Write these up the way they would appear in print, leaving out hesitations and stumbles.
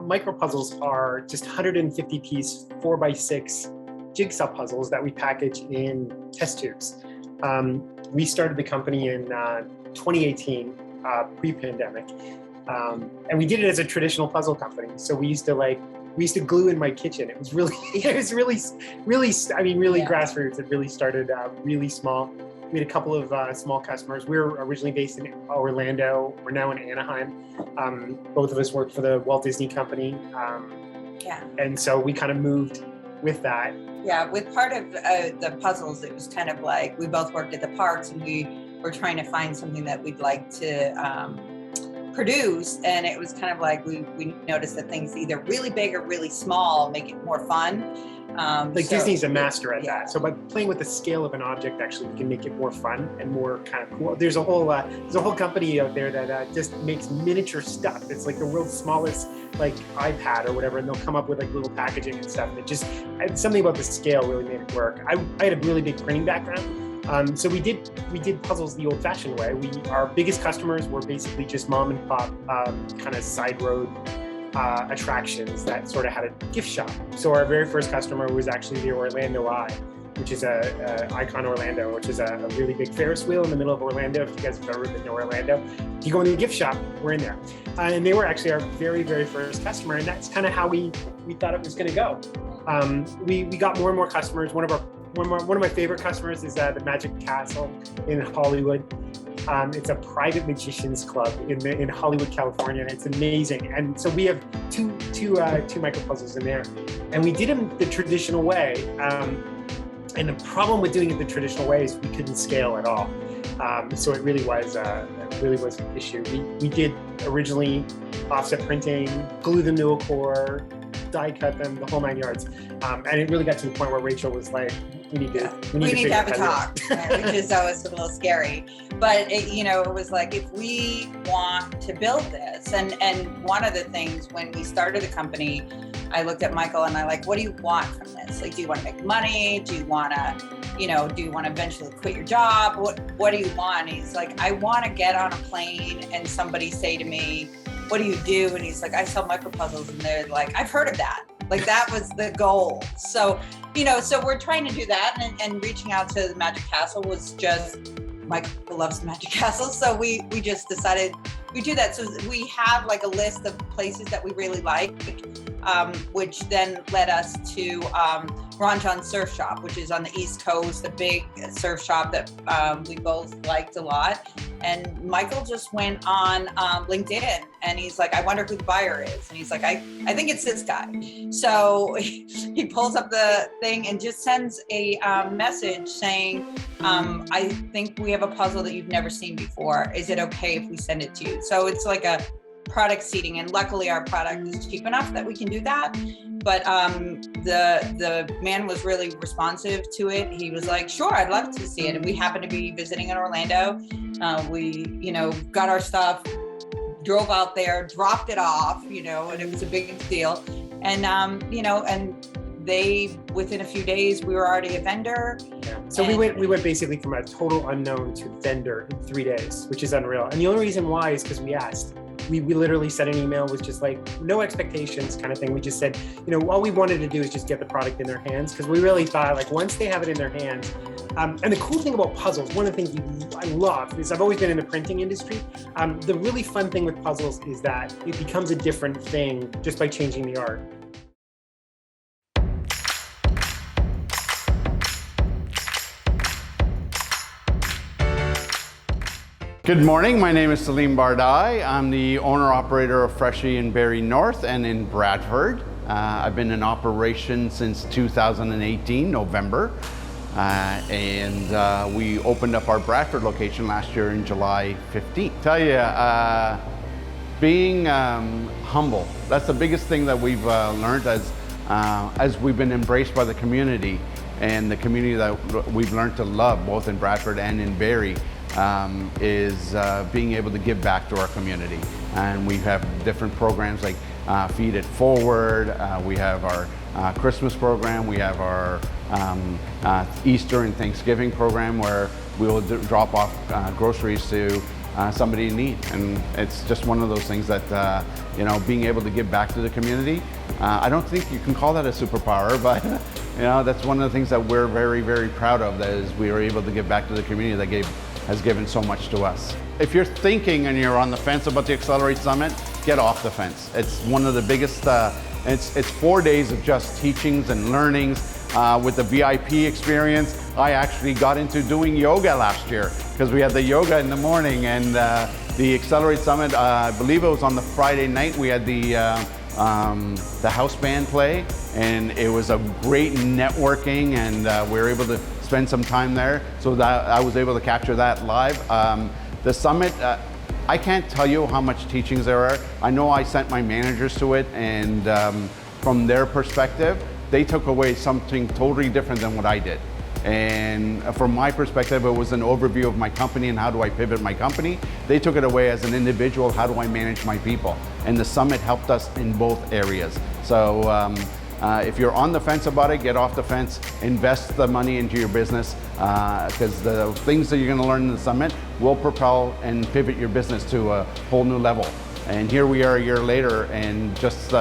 micro puzzles are just 150-piece 4x6 jigsaw puzzles that we package in test tubes. We started the company in 2018, pre-pandemic, and we did it as a traditional puzzle company. So we used to glue in my kitchen. It was really, grassroots. It really started really small. We had a couple of small customers. We were originally based in Orlando. We're now in Anaheim. Both of us worked for the Walt Disney Company. And so we kind of moved with that. Yeah, with part of the puzzles, it was kind of like we both worked at the parks and we were trying to find something that we'd like to produce. And it was kind of like we noticed that things either really big or really small make it more fun. Disney's a master at that. So by playing with the scale of an object, actually, we can make it more fun and more kind of cool. There's a whole company out there that just makes miniature stuff. It's like the world's smallest iPad or whatever, and they'll come up with little packaging and stuff. Something about the scale really made it work. I had a really big printing background. So we did puzzles the old-fashioned way. Our biggest customers were basically just mom and pop kind of side road attractions that sort of had a gift shop. So our very first customer was actually the Orlando Eye, which is Icon Orlando, which is a really big Ferris wheel in the middle of Orlando. If you guys have ever been to Orlando, if you go into the gift shop, we're in there. And they were actually our very, very first customer, and that's kind of how we thought it was going to go. We got more and more customers. One of my favorite customers is the Magic Castle in Hollywood. It's a private magicians club in Hollywood, California, and it's amazing. And so we have two micro puzzles in there, and we did them the traditional way. And the problem with doing it the traditional way is we couldn't scale at all. So it really was an issue. We did originally offset printing, glue them to a core, die cut them, the whole 9 yards. And it really got to the point where Rachel was like, we need to have a talk, which is always a little scary. But it was like, if we want to build this, and one of the things when we started the company, I looked at Michael and what do you want from this? Do you want to make money? Do you want to, do you want to eventually quit your job? What do you want? And he's like, I want to get on a plane and somebody say to me, what do you do? And he's like, I sell micro puzzles. And they're like, I've heard of that. That was the goal. So, so we're trying to do that, and reaching out to the Magic Castle was just, Michael loves the Magic Castle. So we just decided we do that. So we have a list of places that we really like, which then led us to Ranjan Surf Shop, which is on the East Coast, a big surf shop that we both liked a lot. And Michael just went on LinkedIn and he's like, I wonder who the buyer is. And he's like, I think it's this guy. So he pulls up the thing and just sends a message saying, I think we have a puzzle that you've never seen before. Is it okay if we send it to you? So it's like a product seeding, and luckily our product is cheap enough that we can do that. But the man was really responsive to it. He was like, sure, I'd love to see it. And we happened to be visiting in Orlando. We, got our stuff, drove out there, dropped it off, and it was a big deal. And, and they, within a few days, we were already a vendor. Yeah. So we went basically from a total unknown to vendor in 3 days, which is unreal. And the only reason why is because we asked. We literally sent an email with just no expectations kind of thing. We just said, all we wanted to do is just get the product in their hands, because we really thought once they have it in their hands. And the cool thing about puzzles, one of the things I love is I've always been in the printing industry. The really fun thing with puzzles is that it becomes a different thing just by changing the art. Good morning, my name is Celine Bardai. I'm the owner-operator of Freshii in Barrie North and in Bradford. I've been in operation since 2018, November. And we opened up our Bradford location last year in July 15th. Tell you, being humble, that's the biggest thing that we've learned as we've been embraced by the community, and the community that we've learned to love both in Bradford and in Barrie. Is being able to give back to our community. And we have different programs like Feed It Forward, we have our Christmas program, we have our Easter and Thanksgiving program where we will drop off groceries to somebody in need. And it's just one of those things that, you know, being able to give back to the community, I don't think you can call that a superpower, but you know, that's one of the things that we're very, very proud of, that is we were able to give back to the community that has given so much to us. If you're thinking and you're on the fence about the Xcelerate Summit, get off the fence. It's one of the biggest, it's 4 days of just teachings and learnings. With the VIP experience, I actually got into doing yoga last year because we had the yoga in the morning, and the Xcelerate Summit, I believe it was on the Friday night, we had the house band play, and it was a great networking, and we were able to spend some time there, so that I was able to capture that live. The summit, I can't tell you how much teachings there are. I know I sent my managers to it, and from their perspective, they took away something totally different than what I did. And from my perspective, it was an overview of my company and how do I pivot my company. They took it away as an individual, how do I manage my people? And the summit helped us in both areas. So if you're on the fence about it, get off the fence, invest the money into your business, because the things that you're gonna learn in the summit will propel and pivot your business to a whole new level. And here we are a year later, and just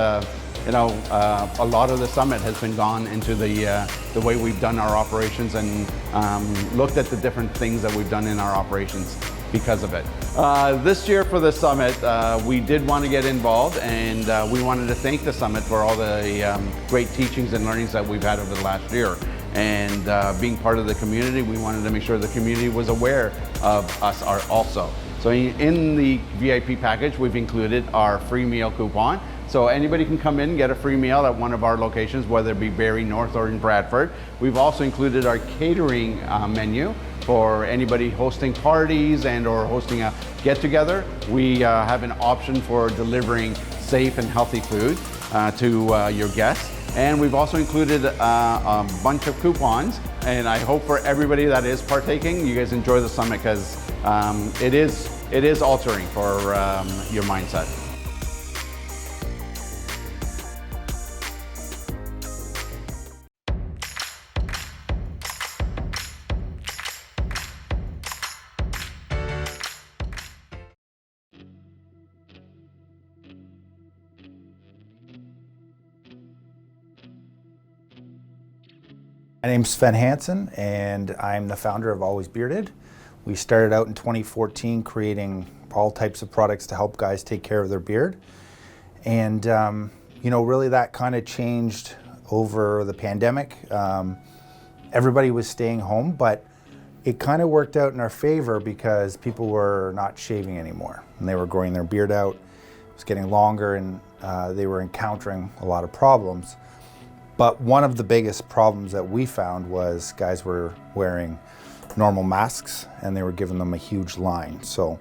you know, a lot of the summit has been gone into the way we've done our operations, and looked at the different things that we've done in our operations because of it. This year for the summit, we did want to get involved, and we wanted to thank the summit for all the great teachings and learnings that we've had over the last year. And being part of the community, we wanted to make sure the community was aware of us also. So in the VIP package, we've included our free meal coupon. So anybody can come in and get a free meal at one of our locations, whether it be Barrie North or in Bradford. We've also included our catering menu for anybody hosting parties and or hosting a get-together. We have an option for delivering safe and healthy food to your guests. And we've also included a bunch of coupons. And I hope for everybody that is partaking, you guys enjoy the summit, because it is altering for your mindset. My name's Sven Hansen, and I'm the founder of Always Bearded. We started out in 2014 creating all types of products to help guys take care of their beard. And you know, really that kind of changed over the pandemic. Everybody was staying home, but it kind of worked out in our favor because people were not shaving anymore, and they were growing their beard out. It was getting longer, and they were encountering a lot of problems. But one of the biggest problems that we found was guys were wearing normal masks, and they were giving them a huge line. So,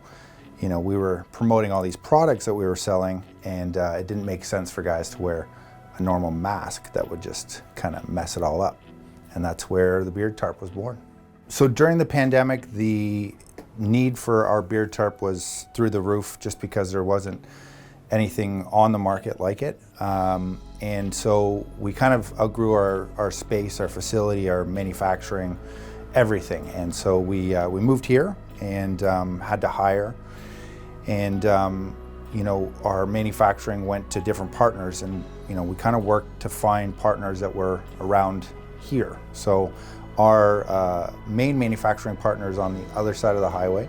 you know, we were promoting all these products that we were selling, and it didn't make sense for guys to wear a normal mask that would just kind of mess it all up. And that's where the beard tarp was born. So during the pandemic, the need for our beard tarp was through the roof, just because there wasn't anything on the market like it. And so we kind of outgrew our space, our facility, our manufacturing, everything. And so we moved here and had to hire. And you know, our manufacturing went to different partners, and you know, we kind of worked to find partners that were around here. So our main manufacturing partner is on the other side of the highway.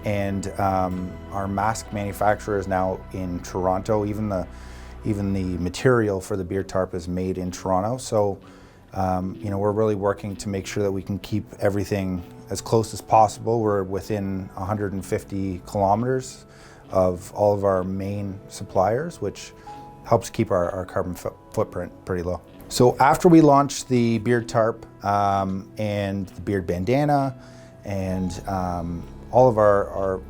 And our mask manufacturer is now in Toronto. Even the material for the beard tarp is made in Toronto. So you know, we're really working to make sure that we can keep everything as close as possible. We're within 150 kilometers of all of our main suppliers, which helps keep our carbon footprint pretty low. So after we launched the beard tarp and the beard bandana and all of our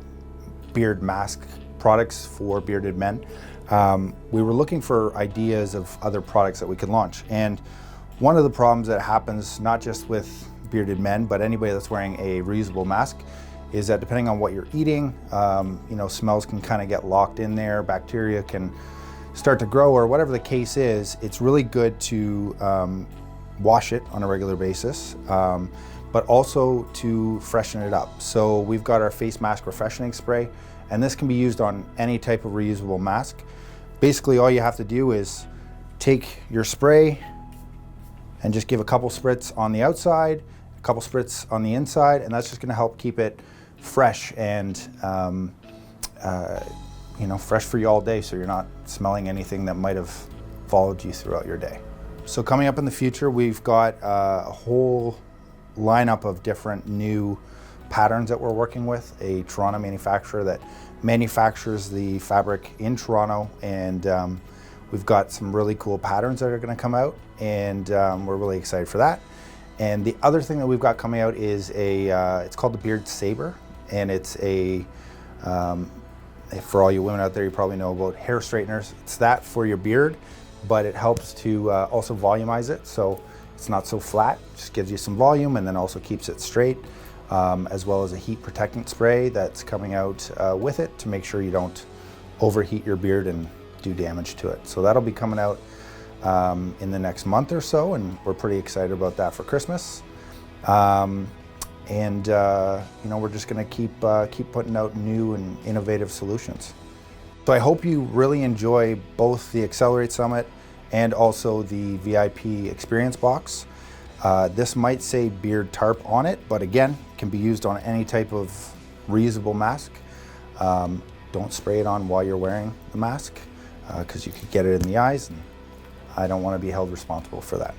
beard mask products for bearded men, we were looking for ideas of other products that we could launch. And one of the problems that happens, not just with bearded men, but anybody that's wearing a reusable mask, is that depending on what you're eating, you know, smells can kind of get locked in there, bacteria can start to grow, or whatever the case is. It's really good to wash it on a regular basis. but also to freshen it up. So we've got our face mask refreshing spray, and this can be used on any type of reusable mask. Basically, all you have to do is take your spray and just give a couple spritz on the outside, a couple spritz on the inside, and that's just gonna help keep it fresh and you know, fresh for you all day, so you're not smelling anything that might have followed you throughout your day. So coming up in the future, we've got a whole lineup of different new patterns that we're working with. A Toronto manufacturer that manufactures the fabric in Toronto, and we've got some really cool patterns that are going to come out, and we're really excited for that. And the other thing that we've got coming out is it's called the Beard Saber, and it's a for all you women out there, you probably know about hair straighteners. It's that for your beard, but it helps to also volumize it, so it's not so flat. Just gives you some volume and then also keeps it straight, as well as a heat protectant spray that's coming out with it to make sure you don't overheat your beard and do damage to it. So that'll be coming out in the next month or so, and we're pretty excited about that for Christmas. And you know, we're just going to keep putting out new and innovative solutions. So I hope you really enjoy both the Xcelerate Summit and also the VIP experience box. This might say beard tarp on it, but again, can be used on any type of reusable mask. Don't spray it on while you're wearing the mask, because you could get it in the eyes, and I don't want to be held responsible for that.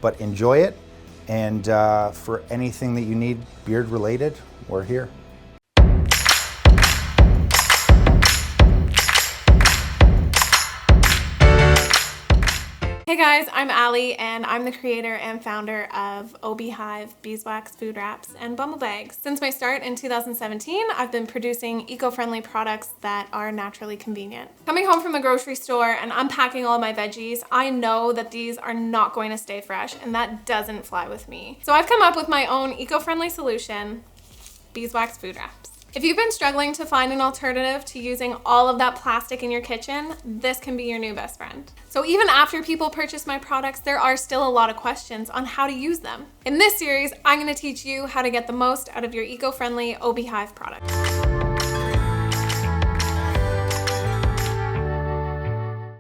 But enjoy it. And for anything that you need beard related, we're here. Hey guys, I'm Allie, and I'm the creator and founder of Beehive, Beeswax food wraps, and bumble bags. Since my start in 2017, I've been producing eco-friendly products that are naturally convenient. Coming home from the grocery store and unpacking all of my veggies, I know that these are not going to stay fresh, and that doesn't fly with me. So I've come up with my own eco-friendly solution, Beeswax food wraps. If you've been struggling to find an alternative to using all of that plastic in your kitchen, this can be your new best friend. So even after people purchase my products, there are still a lot of questions on how to use them. In this series, I'm going to teach you how to get the most out of your eco-friendly Beehive products.